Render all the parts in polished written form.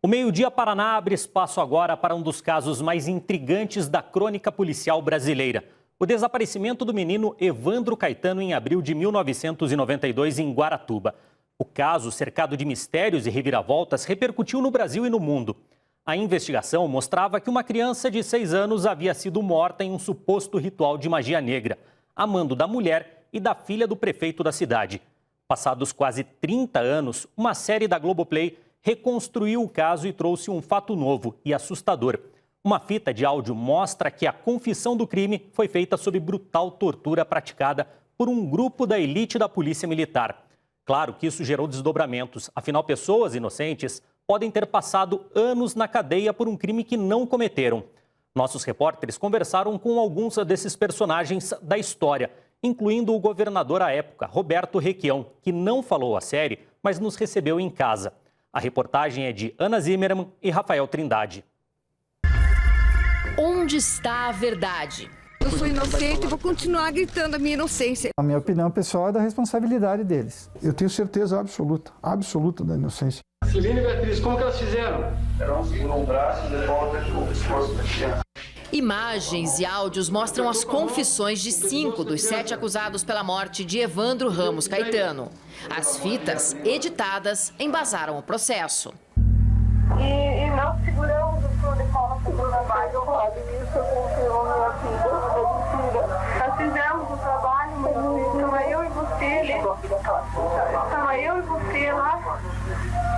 O Meio-Dia Paraná abre espaço agora para um dos casos mais intrigantes da crônica policial brasileira. O desaparecimento do menino Evandro Caetano em abril de 1992 em Guaratuba. O caso, cercado de mistérios e reviravoltas, repercutiu no Brasil e no mundo. A investigação mostrava que uma criança de 6 anos havia sido morta em um suposto ritual de magia negra, a mando da mulher e da filha do prefeito da cidade. Passados quase 30 anos, uma série da Globoplay reconstruiu o caso e trouxe um fato novo e assustador. Uma fita de áudio mostra que a confissão do crime foi feita sob brutal tortura praticada por um grupo da elite da Polícia Militar. Claro que isso gerou desdobramentos, afinal pessoas inocentes podem ter passado anos na cadeia por um crime que não cometeram. Nossos repórteres conversaram com alguns desses personagens da história, incluindo o governador à época, Roberto Requião, que não falou a série, mas nos recebeu em casa. A reportagem é de Ana Zimmermann e Rafael Trindade. Onde está a verdade? Eu sou inocente e vou continuar gritando a minha inocência. A minha opinião pessoal é da responsabilidade deles. Eu tenho certeza absoluta da inocência. Celina e Beatriz, como que elas fizeram? Era um braço de volta com o pescoço mexendo. Imagens e áudios mostram as confissões de 5 dos 7 acusados pela morte de Evandro Ramos Caetano. As fitas, editadas, embasaram o processo. E nós seguramos o som de forma segura mais o lado disso com minha filha. Nós fizemos o trabalho, mas estava eu e você, estava eu e você lá.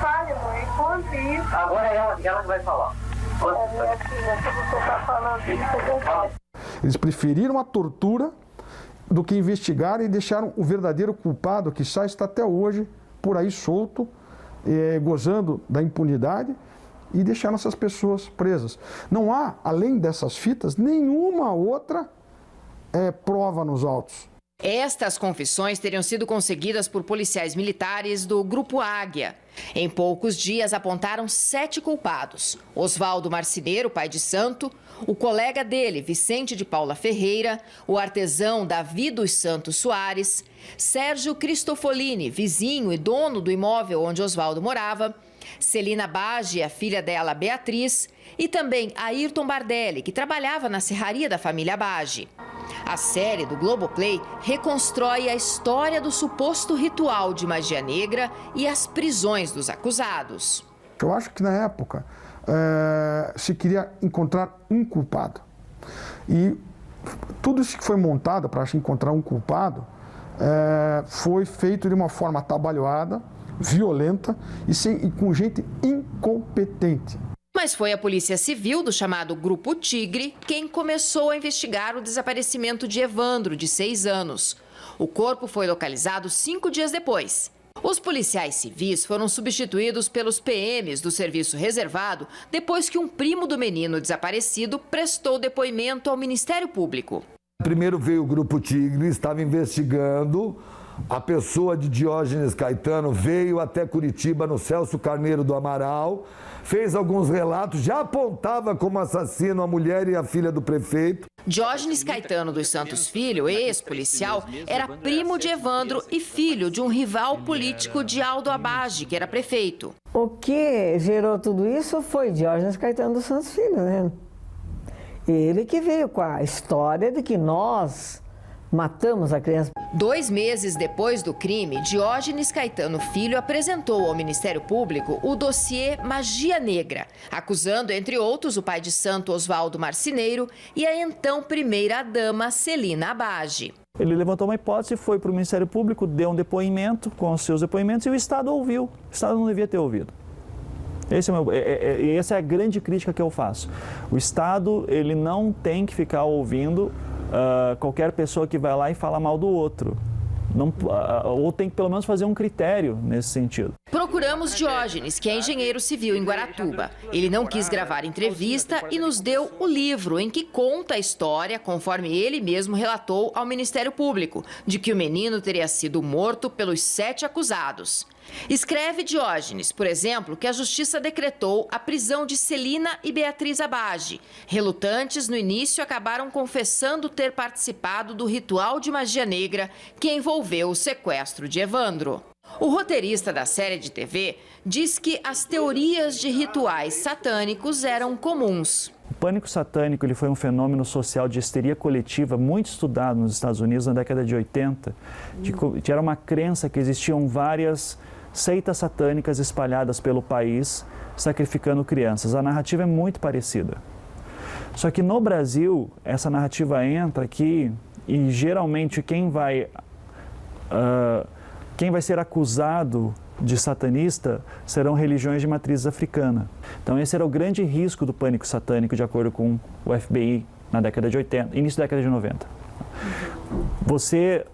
Fale, mãe, conte isso. Agora é ela que vai falar. Minha filha, se você está falando isso, é verdade. Eles preferiram a tortura do que investigar e deixaram o verdadeiro culpado, que está até hoje por aí solto, gozando da impunidade, e deixaram essas pessoas presas. Não há, além dessas fitas, nenhuma outra prova nos autos. Estas confissões teriam sido conseguidas por policiais militares do Grupo Águia. Em poucos dias apontaram 7 culpados: Oswaldo Marceneiro, pai de santo, o colega dele, Vicente de Paula Ferreira, o artesão Davi dos Santos Soares, Sérgio Cristofolini, vizinho e dono do imóvel onde Oswaldo morava, Celina Bage, a filha dela, Beatriz, e também Ayrton Bardelli, que trabalhava na serraria da família Bage. A série do Globoplay reconstrói a história do suposto ritual de magia negra e as prisões dos acusados. Eu acho que na época se queria encontrar um culpado. E tudo isso que foi montado para encontrar um culpado foi feito de uma forma atabalhoada, violenta e com gente incompetente. Mas foi a Polícia Civil do chamado Grupo Tigre quem começou a investigar o desaparecimento de Evandro, de 6 anos. O corpo foi localizado 5 dias depois. Os policiais civis foram substituídos pelos PMs do serviço reservado depois que um primo do menino desaparecido prestou depoimento ao Ministério Público. Primeiro veio o Grupo Tigre, estava investigando. A pessoa de Diógenes Caetano veio até Curitiba, no Celso Carneiro do Amaral, fez alguns relatos, já apontava como assassino a mulher e a filha do prefeito. Diógenes Caetano dos Santos Filho, ex-policial, era primo de Evandro e filho de um rival político de Aldo Abage, que era prefeito. O que gerou tudo isso foi Diógenes Caetano dos Santos Filho, né? Ele que veio com a história de que nós matamos a criança. 2 meses depois do crime, Diógenes Caetano Filho apresentou ao Ministério Público o dossiê Magia Negra, acusando, entre outros, o pai de santo Oswaldo Marceneiro e a então primeira-dama Celina Bage. Ele levantou uma hipótese, foi para o Ministério Público, deu um depoimento com os seus depoimentos e o Estado ouviu. O Estado não devia ter ouvido. Essa é a grande crítica que eu faço. O Estado, ele não tem que ficar ouvindo qualquer pessoa que vai lá e fala mal do outro. Não, ou tem que pelo menos fazer um critério nesse sentido. Procuramos Diógenes, que é engenheiro civil em Guaratuba. Ele não quis gravar entrevista e nos deu o livro em que conta a história, conforme ele mesmo relatou ao Ministério Público, de que o menino teria sido morto pelos 7 acusados. Escreve Diógenes, por exemplo, que a Justiça decretou a prisão de Celina e Beatriz Abage. Relutantes, no início, acabaram confessando ter participado do ritual de magia negra que envolveu o sequestro de Evandro. O roteirista da série de TV diz que as teorias de rituais satânicos eram comuns. O pânico satânico ele foi um fenômeno social de histeria coletiva muito estudado nos Estados Unidos na década de 80, que era uma crença que existiam várias seitas satânicas espalhadas pelo país, sacrificando crianças. A narrativa é muito parecida. Só que no Brasil, essa narrativa entra aqui e geralmente quem vai ser acusado de satanista serão religiões de matriz africana. Então esse era o grande risco do pânico satânico, de acordo com o FBI na década de 80, início da década de 90. Você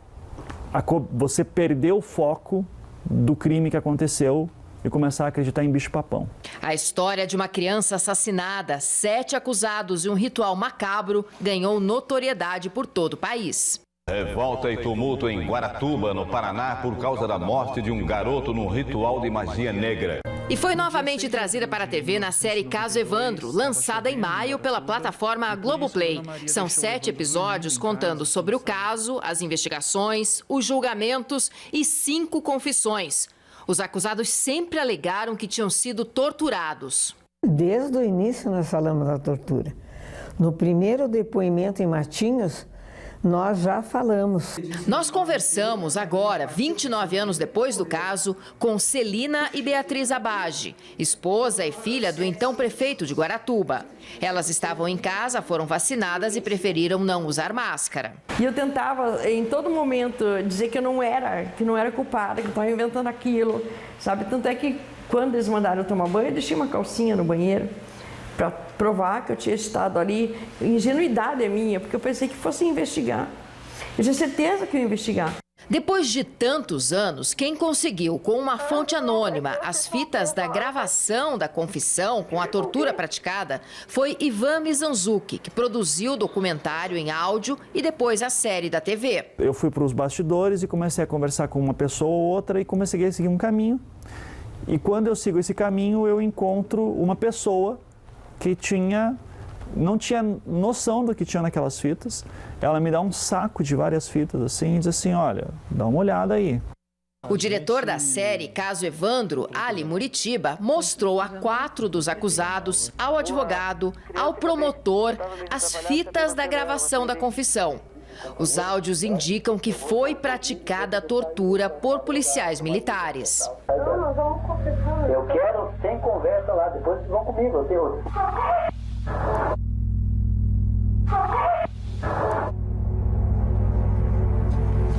perdeu o foco do crime que aconteceu e começar a acreditar em bicho-papão. A história de uma criança assassinada, 7 acusados e um ritual macabro ganhou notoriedade por todo o país. Revolta e tumulto em Guaratuba, no Paraná, por causa da morte de um garoto num ritual de magia negra. E foi novamente trazida para a TV na série Caso Evandro, lançada em maio pela plataforma Globoplay. São 7 episódios contando sobre o caso, as investigações, os julgamentos e 5 confissões. Os acusados sempre alegaram que tinham sido torturados. Desde o início nós falamos da tortura. No primeiro depoimento em Matinhos, nós já falamos. Nós conversamos agora, 29 anos depois do caso, com Celina e Beatriz Abage, esposa e filha do então prefeito de Guaratuba. Elas estavam em casa, foram vacinadas e preferiram não usar máscara. E eu tentava, em todo momento, dizer que eu não era culpada, que eu estava inventando aquilo, sabe? Tanto é que quando eles mandaram eu tomar banho, eu deixei uma calcinha no banheiro para provar que eu tinha estado ali. Ingenuidade é minha, porque eu pensei que fosse investigar. Eu tinha certeza que ia investigar. Depois de tantos anos, quem conseguiu, com uma fonte anônima, as fitas da gravação da confissão com a tortura praticada foi Ivan Mizanzuki, que produziu o documentário em áudio e depois a série da TV. Eu fui para os bastidores e comecei a conversar com uma pessoa ou outra e comecei a seguir um caminho. E quando eu sigo esse caminho, eu encontro uma pessoa que não tinha noção do que tinha naquelas fitas. Ela me dá um saco de várias fitas assim e diz assim, olha, dá uma olhada aí. O diretor da série Caso Evandro, Ali Muritiba, mostrou a 4 dos acusados, ao advogado, ao promotor, as fitas da gravação da confissão. Os áudios indicam que foi praticada tortura por policiais militares. Eu quero sem conversa lá, depois vocês vão comigo, eu tenho...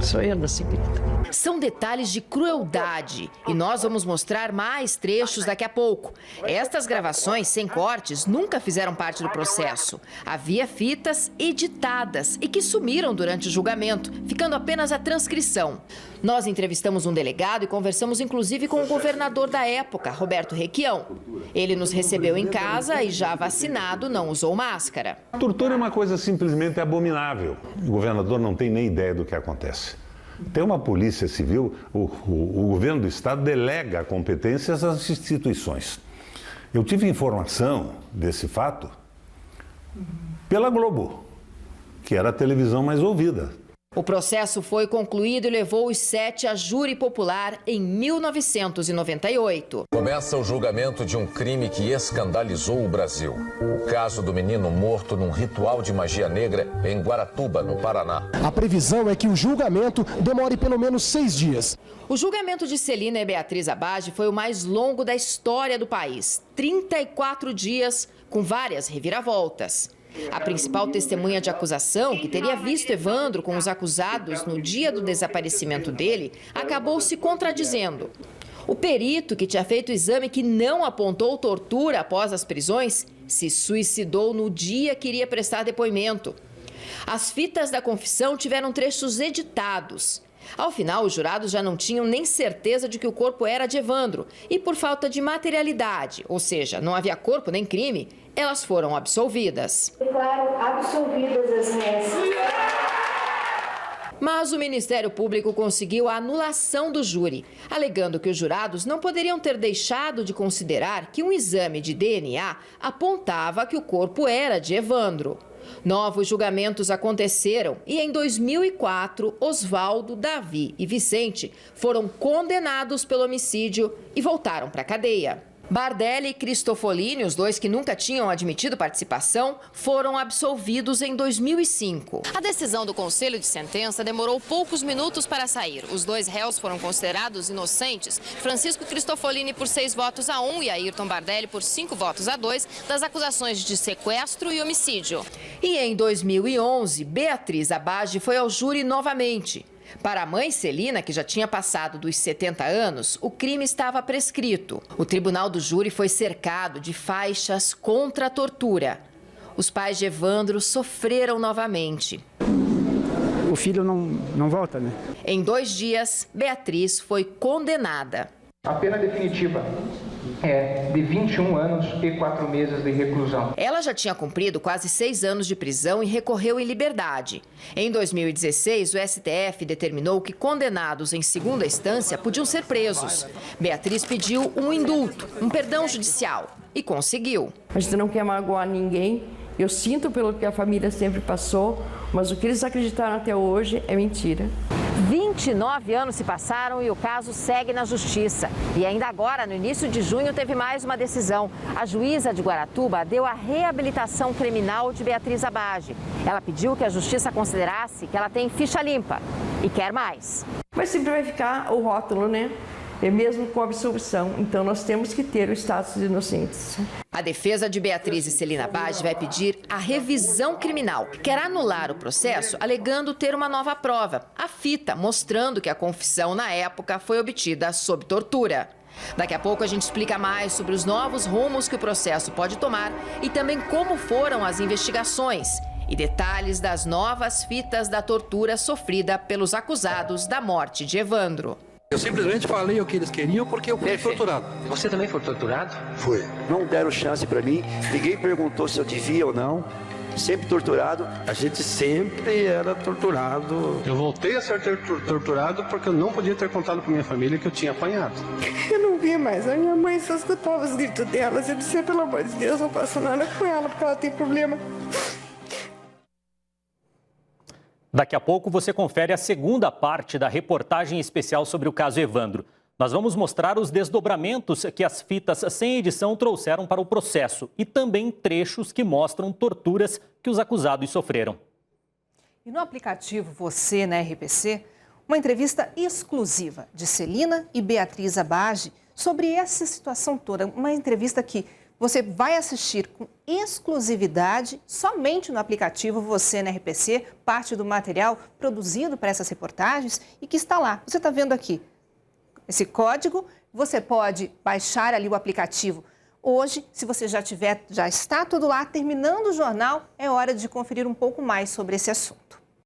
Sou eu, assim, querida. São detalhes de crueldade e nós vamos mostrar mais trechos daqui a pouco. Estas gravações sem cortes nunca fizeram parte do processo. Havia fitas editadas e que sumiram durante o julgamento, ficando apenas a transcrição. Nós entrevistamos um delegado e conversamos inclusive com o governador da época, Roberto Requião. Ele nos recebeu em casa e, já vacinado, não usou máscara. A tortura é uma coisa simplesmente abominável. O governador não tem nem ideia do que acontece. Tem uma polícia civil, o governo do estado delega competências às instituições. Eu tive informação desse fato pela Globo, que era a televisão mais ouvida. O processo foi concluído e levou os 7 a júri popular em 1998. Começa o julgamento de um crime que escandalizou o Brasil. O caso do menino morto num ritual de magia negra em Guaratuba, no Paraná. A previsão é que o julgamento demore pelo menos 6 dias. O julgamento de Celina e Beatriz Abage foi o mais longo da história do país. 34 dias, com várias reviravoltas. A principal testemunha de acusação, que teria visto Evandro com os acusados no dia do desaparecimento dele, acabou se contradizendo. O perito, que tinha feito o exame que não apontou tortura após as prisões, se suicidou no dia que iria prestar depoimento. As fitas da confissão tiveram trechos editados. Ao final, os jurados já não tinham nem certeza de que o corpo era de Evandro. E por falta de materialidade, ou seja, não havia corpo nem crime, elas foram absolvidas. Declaro absolvidas as réis. Mas o Ministério Público conseguiu a anulação do júri, alegando que os jurados não poderiam ter deixado de considerar que um exame de DNA apontava que o corpo era de Evandro. Novos julgamentos aconteceram e em 2004, Osvaldo, Davi e Vicente foram condenados pelo homicídio e voltaram para a cadeia. Bardelli e Cristofolini, os dois que nunca tinham admitido participação, foram absolvidos em 2005. A decisão do Conselho de Sentença demorou poucos minutos para sair. Os dois réus foram considerados inocentes. Francisco Cristofolini por 6-1 e Ayrton Bardelli por 5-2 das acusações de sequestro e homicídio. E em 2011, Beatriz Abage foi ao júri novamente. Para a mãe Celina, que já tinha passado dos 70 anos, o crime estava prescrito. O tribunal do júri foi cercado de faixas contra a tortura. Os pais de Evandro sofreram novamente. O filho não volta, né? Em 2 dias, Beatriz foi condenada. A pena definitiva é de 21 anos e 4 meses de reclusão. Ela já tinha cumprido quase 6 anos de prisão e recorreu em liberdade. Em 2016, o STF determinou que condenados em segunda instância podiam ser presos. Beatriz pediu um indulto, um perdão judicial, e conseguiu. A gente não quer magoar ninguém. Eu sinto pelo que a família sempre passou, mas o que eles acreditaram até hoje é mentira. 29 anos se passaram e o caso segue na justiça. E ainda agora, no início de junho, teve mais uma decisão. A juíza de Guaratuba deu a reabilitação criminal de Beatriz Abage. Ela pediu que a justiça considerasse que ela tem ficha limpa e quer mais. Mas sempre vai ficar o rótulo, né? É mesmo com absolvição. Então nós temos que ter o status de inocentes. A defesa de Beatriz e Celina Abage vai pedir a revisão criminal. Quer anular o processo, alegando ter uma nova prova, a fita, mostrando que a confissão na época foi obtida sob tortura. Daqui a pouco a gente explica mais sobre os novos rumos que o processo pode tomar e também como foram as investigações e detalhes das novas fitas da tortura sofrida pelos acusados da morte de Evandro. Eu simplesmente falei o que eles queriam porque eu fui torturado. Você também foi torturado? Fui. Não deram chance para mim, ninguém perguntou se eu devia ou não. Sempre torturado. A gente sempre era torturado. Eu voltei a ser torturado porque eu não podia ter contado para minha família que eu tinha apanhado. Eu não vi mais. A minha mãe só escutava os gritos delas. Eu disse, pelo amor de Deus, não faço nada com ela porque ela tem problema. Daqui a pouco você confere a segunda parte da reportagem especial sobre o caso Evandro. Nós vamos mostrar os desdobramentos que as fitas sem edição trouxeram para o processo e também trechos que mostram torturas que os acusados sofreram. E no aplicativo Você na RPC, uma entrevista exclusiva de Celina e Beatriz Abage sobre essa situação toda. Uma entrevista que você vai assistir com exclusividade somente no aplicativo Você na RPC, parte do material produzido para essas reportagens e que está lá. Você está vendo aqui esse código, você pode baixar ali o aplicativo. Hoje, se você já está tudo lá, terminando o jornal, é hora de conferir um pouco mais sobre esse assunto.